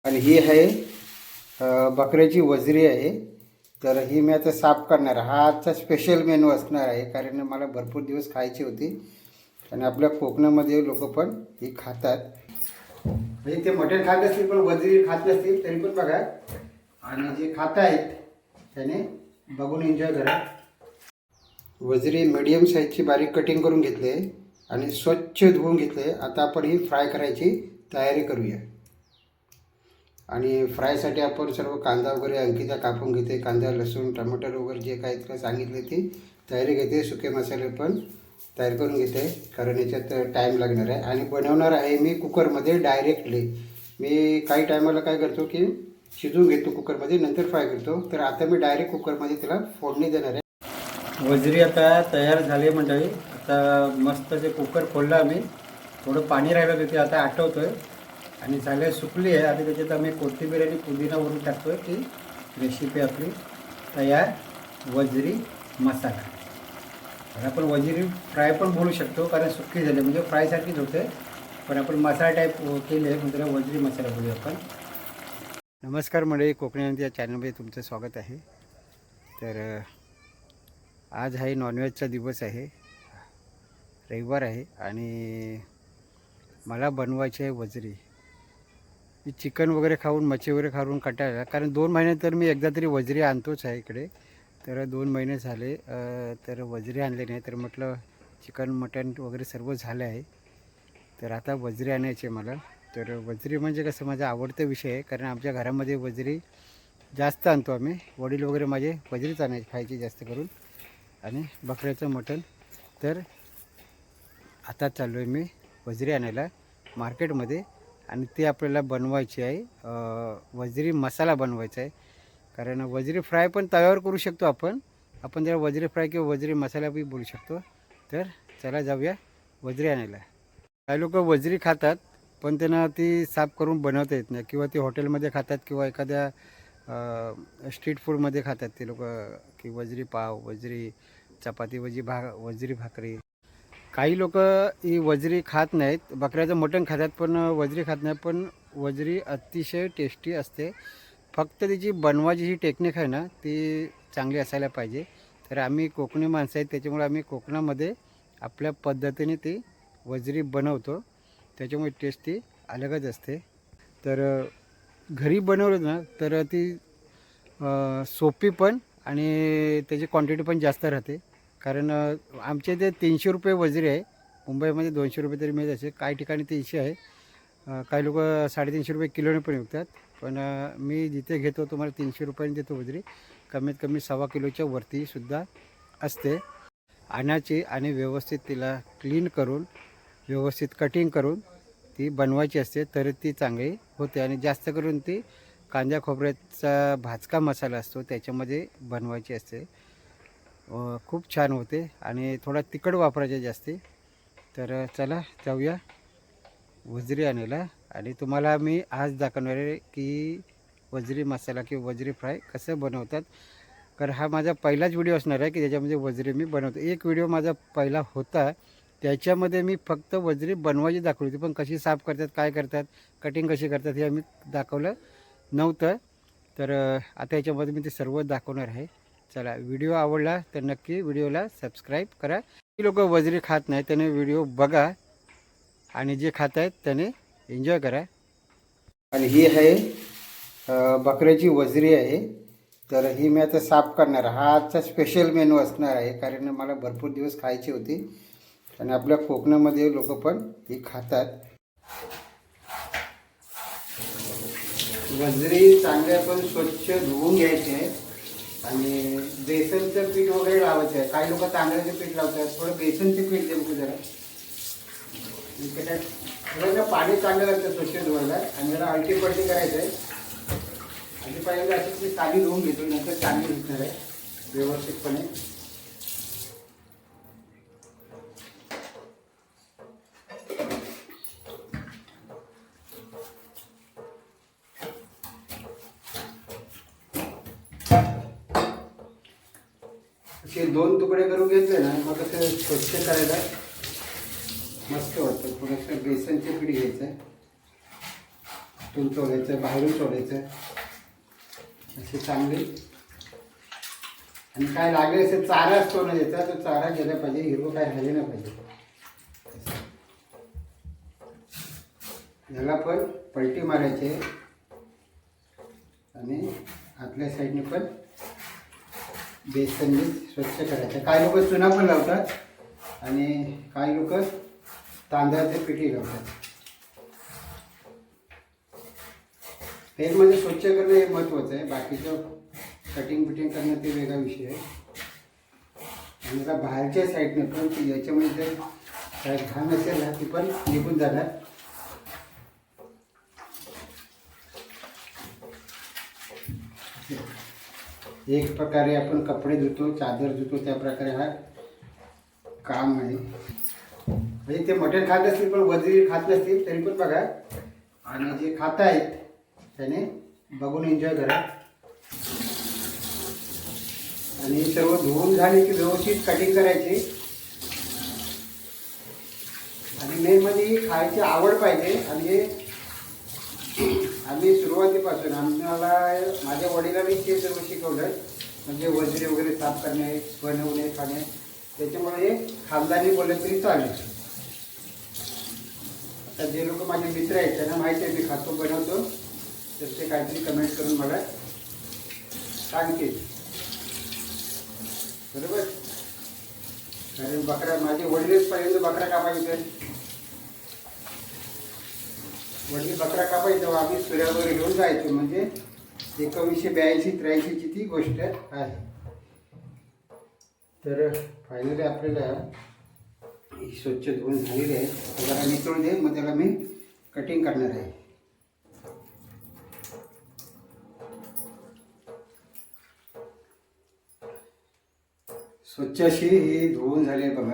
आणि ही आहे बकऱ्याची वजरी आहे. तर ही मी आता साफ करणार. हा आजचा स्पेशल मेनू असणार आहे, कारण मला भरपूर दिवस खायची होती आणि आपल्या कोकणामध्ये लोक पण ही खातात. म्हणजे ते मटण खात असतील पण वजरी खात नसतील तरी पण बघा, आणि जे खात आहेत त्याने बघून एन्जॉय करा. वजरी मीडियम साईजची बारीक कटिंग करून घेतले आणि स्वच्छ धुवून घेतले. आता आपण ही फ्राय करायची तयारी करूया. आणि फ्रायसाठी आपण सर्व कांदा वगैरे अंकिता कापून घेते. कांदा, लसूण, टमाटर वगैरे जे काही तुला सांगितले ती तयारी घेते. सुके मसाले पण तयार करून घेते, कारण याच्यात टाईम लागणार आहे. आणि बनवणार आहे मी कुकरमध्ये डायरेक्टली. मी काही टायमाला काय करतो की शिजवून घेतो कुकरमध्ये, नंतर फ्राय करतो. तर आता मी डायरेक्ट कुकरमध्ये त्याला फोडणी देणार आहे. वजरी आता तयार झाली मंडळी. आता मस्त जे कुकर खोललं आम्ही, थोडं पाणी राहिलं तिथे आता आटवतो आहे आणि झाले सुकली आहे. आता त्याच्यात आम्ही कोथिंबीर आणि पुदिना वरून टाकतो आहे. ती रेसिपी आपली तयार, वजरी मसाला. तर आपण वजरी फ्राय पण बोलू शकतो, कारण सुकी झाली म्हणजे फ्रायसारखीच होते, पण आपण मसाला टाईप केले म्हणजे त्याला वजरी मसाला बोलूया आपण. नमस्कार मंडळी, कोकणी या चॅनलमध्ये तुमचं स्वागत आहे. तर आज आहे नॉनव्हेजचा दिवस आहे, रविवार आहे आणि मला बनवायची आहे वजरी. मी चिकन वगैरे खाऊन, मच्छी वगैरे खाऊन कंटाळला, कारण 2 महिने तर मी एकदा तरी वजरी आणतोच आहे इकडे. तर 2 महिने झाले तर वजरी आणले नाही. तर म्हटलं चिकन मटण वगैरे सर्व झालं आहे, तर आता वजरी आणायची मला. तर वजरी म्हणजे कसं माझा आवडता विषय आहे, कारण आमच्या घरामध्ये वजरी जास्त आणतो आम्ही. वडील वगैरे माझे वजरीच आणायचे, खायचे जास्त करून, आणि बकऱ्याचं मटण. तर आता चाललो आहे मी वजरी आणायला मार्केटमध्ये, आणि ते आपल्याला बनवायची आहे. वजरी मसाला बनवायचा आहे, कारण वजरी फ्राय पण तव्यावर करू शकतो आपण त्याला वजरी फ्राय किंवा वजरी मसाला बी बोलू शकतो. तर चला जाऊया वजरी आणायला. काही लोक वजरी खातात पण त्यांना ती साफ करून बनवता येत नाही, किंवा ती हॉटेलमध्ये खातात किंवा एखाद्या स्ट्रीट फूडमध्ये खातात ते लोक, की वजरी पाव, वजरी चपाती, वजरी भाकरी. काही लोक ही वजरी खात नाहीत, बकऱ्याचं मटण खातात पण वजरी खात नाही. पण वजरी अतिशय टेस्टी असते, फक्त तिची बनवायची ही टेक्निक आहे ना, ती चांगली असायला पाहिजे. तर आम्ही कोकणी माणसं आहेत, त्याच्यामुळे आम्ही कोकणामध्ये आपल्या पद्धतीने ती वजरी बनवतो, त्याच्यामुळे टेस्ट ती अलगच असते. तर घरी बनवलं ना तर ती सोपी पण, आणि त्याची क्वांटिटी पण जास्त राहते. कारण आमच्या इथे 300 रुपये वजरी आहे. मुंबईमध्ये 200 रुपये तरी मिळत असे, काही ठिकाणी 300 आहे. काही लोक 350 रुपये किलोने पण विकतात. पण मी जिथे घेतो तुम्हाला 300 रुपयांनी देतो वजरी. कमीत कमी 1.25 किलोच्या वरतीसुद्धा असते. आणायची आणि व्यवस्थित तिला क्लीन करून, व्यवस्थित कटिंग करून ती बनवायची असते, तर ती चांगली होते. आणि जास्त करून ती कांदा खोबऱ्याचा भाजका मसाला असतो त्याच्यामध्ये बनवायची असते. खूप छान होते, आणि थोडा तिखट वापरायचे जास्ती. तर चला जाऊया वजरी आणायला. आणि तुम्हाला मी आज दाखवणार आहे की वजरी मसाला किंवा वजरी फ्राय कसं बनवतात. कारण हा माझा पहिलाच व्हिडिओ असणार आहे की ज्याच्यामध्ये वजरी मी बनवतो. एक व्हिडिओ माझा पहिला होता, त्याच्यामध्ये मी फक्त वजरी बनवायची दाखवली होती, पण कशी साफ करतात, काय करतात, कटिंग कशी करतात हे आम्ही दाखवलं नव्हतं. तर आता याच्यामध्ये मी ते सर्व दाखवणार आहे. चला, व्हिडिओ आवडला तर नक्की व्हिडिओला सबस्क्राईब करा. जी लोक वजरी खात नाही त्याने व्हिडिओ बघा, आणि जे खात आहेत त्याने एन्जॉय करा. आणि ही आहे बकऱ्याची वजरी आहे. तर ही मी आता साफ करणार. हा आजचा स्पेशल मेनू असणार आहे, कारण मला भरपूर दिवस खायची होती आणि आपल्या कोकणामध्ये लोक पण ही खातात. वजरी चांगल्या पण स्वच्छ धुवून घ्यायची आहे, आणि बेसनचं पीठ वगैरे लावायचं आहे. काही लोक तांदळाचं पीठ लावतात, थोडं बेसनचं पीठ देऊ जरा. त्याच्यात पाणी चांगलं लागतं स्वच्छ धुवायला, आणि जरा आलटी पलटी करायचं आहे. आणि पहिल्यांदा अशी मी साली धुवून घेतो, नंतर चांगली धुतणार आहे व्यवस्थितपणे. असे 2 तुकडे करून घेतले ना, मग कसं स्वच्छ करायला मस्त वाटतं. थोडंसं बेसनचे पीठ घ्यायचं आहे, आतून चोळायचं, बाहेरून चोळायचं, असे चांगले. आणि काय लागेल असे चारा असतो ना त्याचा, तो चारा गेला पाहिजे, हिरवं काय राहिले नाही पाहिजे. याला पण पलटी मारायचे आणि आतल्या साईडने पण बेसनने स्वच्छ करायचं. काही लोक चुना पण लावतात आणि काही लोक तांदळाचे पिठी लावतात. तेलमध्ये स्वच्छ करणं हे महत्त्वाचं आहे. बाकीचं कटिंग पिटिंग करणं ते वेगळा विषय आहे. आणि आता बाहेरच्या साईडने पण ती याच्यामध्ये जर काय घाण असेल ना ती पण निघून जाणार. एक प्रकारे आपण कपडे धुतो, चादर धुतो, त्या प्रकारे हा काम आहे. म्हणजे ते मटण खात असतील पण वजरी खात नसतील तरी पण बघा, आणि जे खात आहेत त्याने बघून एन्जॉय करा. आणि सर्व धुवून झाले की व्यवस्थित कटिंग करायची. आणि मेन म्हणजे खायची आवड पाहिजे. आणि आम्ही सुरुवातीपासून आम्हाला माझ्या वडिलांनी ते सर्व शिकवलं, म्हणजे वजरी वगैरे साफ करणे, बनवणे, खाणे. त्याच्यामुळे हे खानदानी बोललं तरी चालेल. आता जे लोक माझे मित्र आहेत त्यांना माहिती आहे मी खातो, बनवतो, तर ते काहीतरी कमेंट करून मला सांगतील, बरोबर. कारण बकरा माझे वडीलच पर्यंत बकरा कापायचे. वडील बकरा कापायचे तेव्हा आम्ही सूर्यावर घेऊन जायचो. म्हणजे 1982-83ची ती गोष्ट आहे. तर फायनली आपल्याला स्वच्छ धुवून झालेली आहे. त्याला नितळून दे, मग त्याला मी कटिंग करणार आहे. स्वच्छ अशी ही धुवून झाली आहे बघा.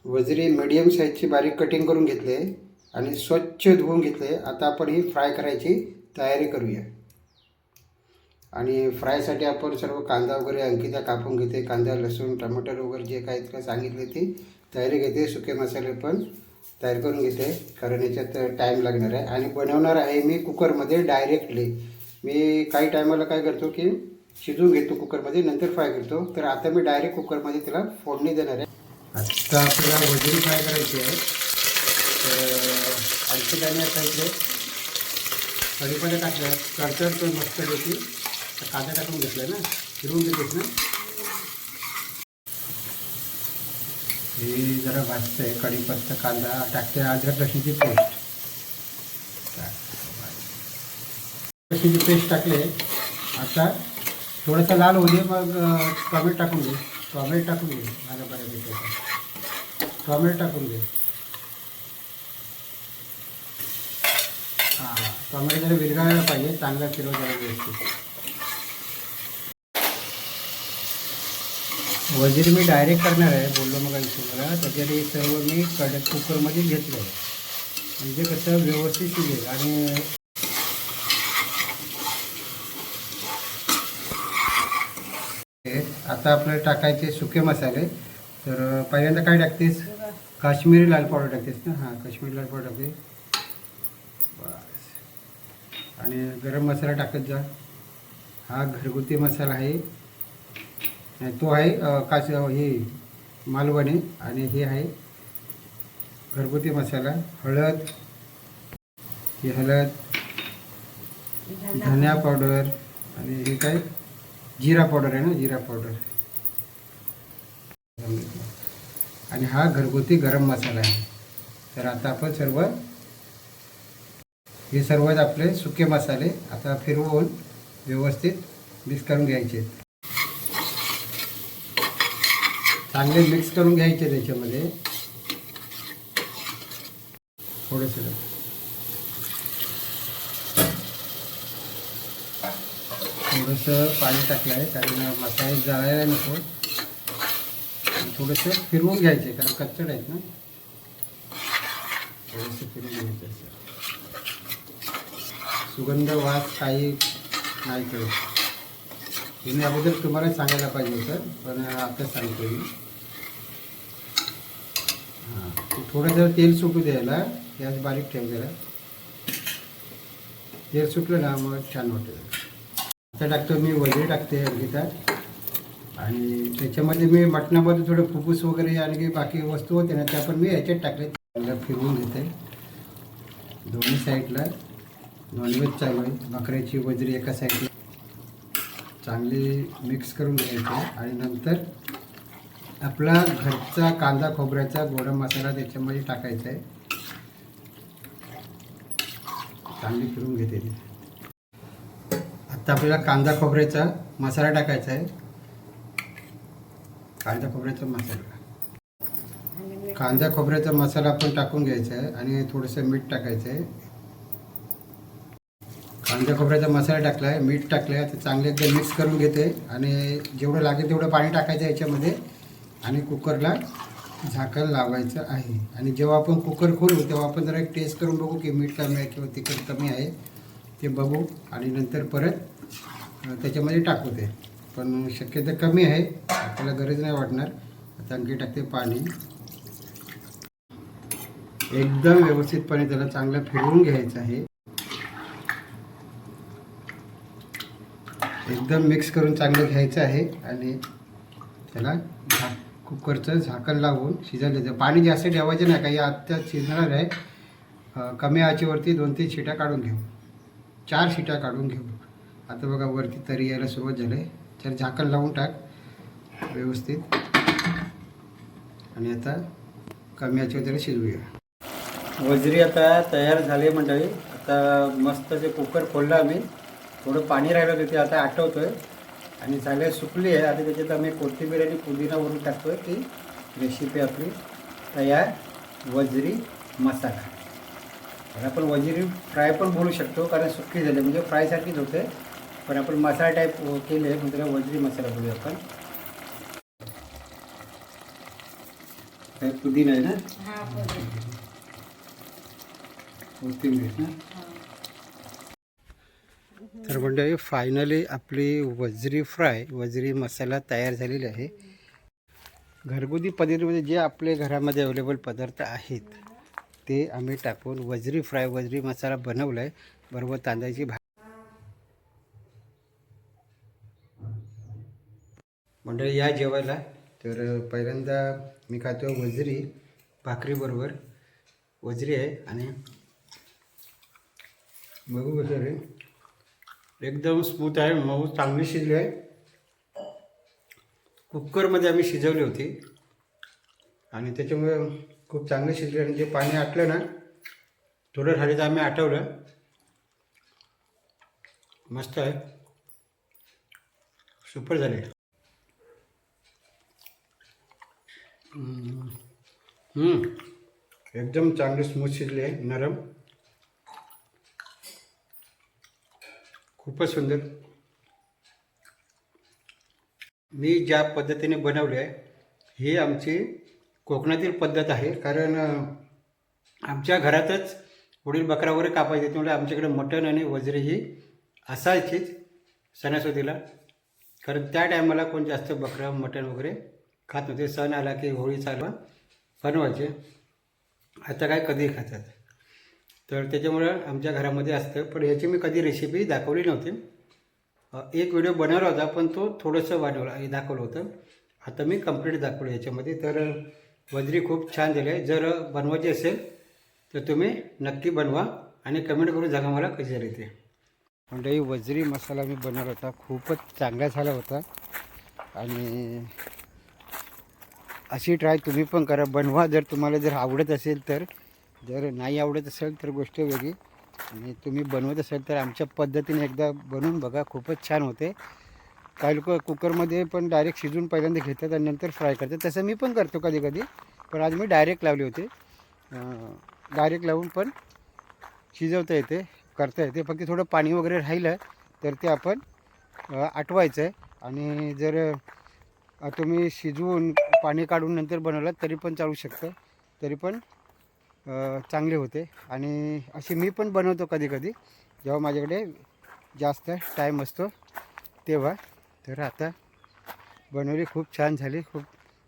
वजरी मीडियम साईजची बारीक कटिंग करून घेतले आणि स्वच्छ धुवून घेतले. आता आपण ही फ्राय करायची तयारी करूया. आणि फ्रायसाठी आपण सर्व कांदा वगैरे अंकिता कापून घेते. कांदा, लसूण, टमाटर वगैरे जे काही इतकं सांगितले ती तयारी घेते. सुके मसाले पण तयार करून घेते, कारण याच्यात टाईम लागणार आहे. आणि बनवणार आहे मी कुकरमध्ये डायरेक्टली. मी काही टायमाला काय करतो की शिजवून घेतो कुकरमध्ये, नंतर फ्राय करतो. तर आता मी डायरेक्ट कुकरमध्ये त्याला फोडणी देणार आहे. आता आपल्याला वजरी फ्राय करायची आहे. तर आणखी त्याने आता इकडे कढीपत्ता टाकला, तडतडतो मस्त पैकी. कांदा टाकून घेतला ना, फिरवून घेतोस ना, हे जरा भाजतं आहे. कढीपत्ता, कांदा टाकते, अद्रक लसूणची पेस्ट, लसूणची पेस्ट टाकले. आता थोडंसं लाल होऊ दे, मग टॉमॅटो टाकून दे. टॉमॅटो टाकून दे बऱ्यापैकी. टॉमॅटो टाकून दे. हां, टॉमॅटो जरा विरघळायला पाहिजे, चांगला फिरवायला व्यवस्थित. वजरी मी डायरेक्ट करणार आहे, बोललो मग मला. त्याच्यासाठी सर्व मी कुकरमध्ये घेतलं आहे, म्हणजे कसं व्यवस्थित शिजेल. आणि आता आपल्याला टाकायचे सुके मसाले. तर पहिल्यांदा काय टाकतेस? काश्मीरी लाल पावडर टाकतेस ना? हां, काश्मीरी लाल पावडर टाकते बस. आणि गरम मसाला टाकत जा. हा घरगुती मसाला आहे, तो आहे हे मालवणी. आणि हे आहे घरगुती मसाला. हळद, ही हळद, धनिया पावडर, आणि हे काय जिरा पावडर आहे ना, जिरा पावडर. आणि हा घरगुती गरम मसाला आहे. तर आता आपण हे सर्व आपले सुके मसाले आता फिरवून व्यवस्थित मिक्स करून घ्यायचे. चांगले मिक्स करून घ्यायचे. त्याच्यामध्ये थोडंसं पाणी टाकलं आहे, कारण मसाले जळायला नको. थोडंसं फिरवून घ्यायचे, कारण कच्चड आहेत ना. थोडंसं फिरवून घ्यायचं. सुगंध, वास काही नाही कळत. हे मी अगोदर तुम्हाला सांगायला पाहिजे होतं, पण आता सांगतो मी. हां, थोडं जरा तेल सुटू द्यायला, गॅस बारीक ठेव जरा. तेल सुटलं ना मग छान वाटेल. आता टाकतो मी वजरी टाकते अंकिता. आणि त्याच्यामध्ये मी मटणामध्ये थोडं फुफ्फुस वगैरे आणि बाकी वस्तू होते ना त्या पण मी ह्याच्यात टाकले. त्याला फिरवून घेते दोन्ही साईडला. नॉनव्हेज चालू आहे, बकऱ्याची वजरी एका साईडला चांगली मिक्स करून घ्यायची. आणि नंतर आपला घरचा कांदा खोबऱ्याचा गोडा मसाला त्याच्यामध्ये टाकायचा आहे. चांगली फिरून घेते ती. आता आपल्याला कांदा खोबऱ्याचा मसाला टाकायचा आहे. कांदा खोबऱ्याचा मसाला आपण टाकून घ्यायचा आहे आणि थोडंसं मीठ टाकायचं आहे. कांदा खोबऱ्याचा मसाला टाकला आहे, मीठ टाकलं आहे. तर चांगले एकदम मिक्स करून घेते आणि जेवढं लागेल तेवढं पाणी टाकायचं याच्यामध्ये आणि कुकरला झाकण लावायचं आहे. आणि जेव्हा आपण कुकर खोलू तेव्हा आपण जरा एक टेस्ट करून बघू की मीठ कमी आहे किंवा तिखट कमी आहे ते बघू. आणि नंतर परत त्याच्यामध्ये टाकू ते. पण शक्यता कमी आहे, आपल्याला गरज नाही वाटणार. आता आणखी टाकते पाणी. एकदम व्यवस्थितपणे त्याला चांगलं फिरवून घ्यायचं आहे. एकदम मिक्स करून चांगलं घ्यायचं आहे आणि त्याला कुकरचं झाकण लावून शिजायला द्यायचं. पाणी जास्त ठेवायचं नाही, काही आत्ता शिजणार आहे. कमी आचेवरती 2-3 शिट्या काढून घेऊ, 4 शिट्या काढून घेऊ. आता बघा वरती तरी यायला सुरुवात झाली आहे. तर झाकण लावून टाक व्यवस्थित आणि आता कमी आचेवर त्याला शिजवूया. वजरी आता तयार झाली मंडळी. आता मस्त जे कुकर खोललं आम्ही, थोडं पाणी राहिलं होतं ते आता आटवतो आहे आणि झाले सुकली आहे. आता त्याच्यात आम्ही कोथिंबीर आणि पुदिना वरून टाकतो आहे. ती रेसिपी आपली तयार, वजरी मसाला. तर आपण वजरी फ्राय पण बोलू शकतो कारण सुकी झाली म्हणजे फ्रायसारखीच होते. पण आपण मसाला टाईप केले म्हणजे त्याला वजरी मसाला बोलूया आपण. पुदिना आहे ना, कोथिंबीर ना. तर मंडळी फायनली आपली वजरी मसाला तयार झालेली आहे. घरगुती पद्धतीमध्ये जे आपले घरामध्ये अवेलेबल पदार्थ आहेत ते आम्ही टाकून वजरी मसाला बनवला आहे. बरोबर तांदळाची मंडळी या जेवायला. तर पहिल्यांदा मी खातो वजरी भाकरीबरोबर. वजरी आहे आणि बघू कसं रे, एकदम स्मूथ आहे, मऊ, चांगली शिजली आहे. कुकरमध्ये आम्ही शिजवली होती आणि त्याच्यामुळे खूप चांगली शिजली. आणि जे पाणी आटलं ना थोडं राहिलं तर आम्ही आटवलं. मस्त आहे, सुपर झाले. एकदम चांगली स्मूथ शिजली आहे, नरम, खूपच सुंदर. मी ज्या पद्धतीने बनवले आहे ही आमची कोकणातील पद्धत आहे. कारण आमच्या घरातच पुढील बकरा वगैरे कापायचे, त्यामुळे आमच्याकडे मटण आणि वजरी ही असायचीच सणासुदीला. कारण त्या टायमाला कोण जास्त बकरा मटण वगैरे खात नव्हते. सण आला की होळी चालवा बनवायचे. आता काय कधीही खातात. तर त्याच्यामुळं आमच्या घरामध्ये असतं. पण याची मी कधी रेसिपी दाखवली नव्हती. एक व्हिडिओ बनवला होता पण तो थोडंसं दाखवलं होतं. आता मी कंप्लीट दाखवलं याच्यामध्ये. तर वजरी खूप छान झाली आहे. जर बनवायची असेल तर तुम्ही नक्की बनवा आणि कमेंट करून सांगा मला कशी झाली ते. म्हणजे वजरी मसाला मी बनवला होता, खूपच चांगला झाला होता. आणि अशी ट्राय तुम्ही पण करा, बनवा. जर तुम्हाला जर आवडत असेल तर. जर नाही आवडत असेल तर गोष्ट वेगळी. आणि तुम्ही बनवत असाल तर आमच्या पद्धतीने एकदा बनवून बघा, खूपच छान होते. काही लोक कुकरमध्ये पण डायरेक्ट शिजवून पहिल्यांदा घेतात आणि नंतर फ्राय करतात. तसं मी पण करतो कधी कधी, पण आज मी डायरेक्ट लावले होते. डायरेक्ट लावून पण शिजवता येते, करता येते. फक्त थोडं पाणी वगैरे राहिलं तर ते आपण आटवायचं आहे. आणि जर तुम्ही शिजवून पाणी काढून नंतर बनवलं तरी पण चालू शकतं, तरी पण चांगले होते. आणि अशी मी पण बनवतो कधी कधी जेव्हा माझ्याकडे जास्त टाईम असतो तेव्हा. तर आता बनवली, खूप छान झाली, खूप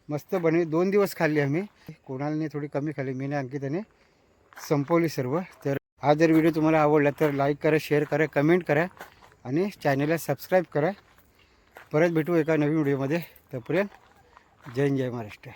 मस्त बनवली. 2 दिवस खाल्ली आम्ही. कोणाला थोडी कमी खाल्ली, मी नाही अंकिताने संपवली सर्व. तर हा जर व्हिडिओ तुम्हाला आवडला तर लाईक करा, शेअर करा, कमेंट करा आणि चॅनलला सबस्क्राईब करा. परत भेटू एका नवीन व्हिडिओमध्ये. तोपर्यंत जय हिंद, जय महाराष्ट्र.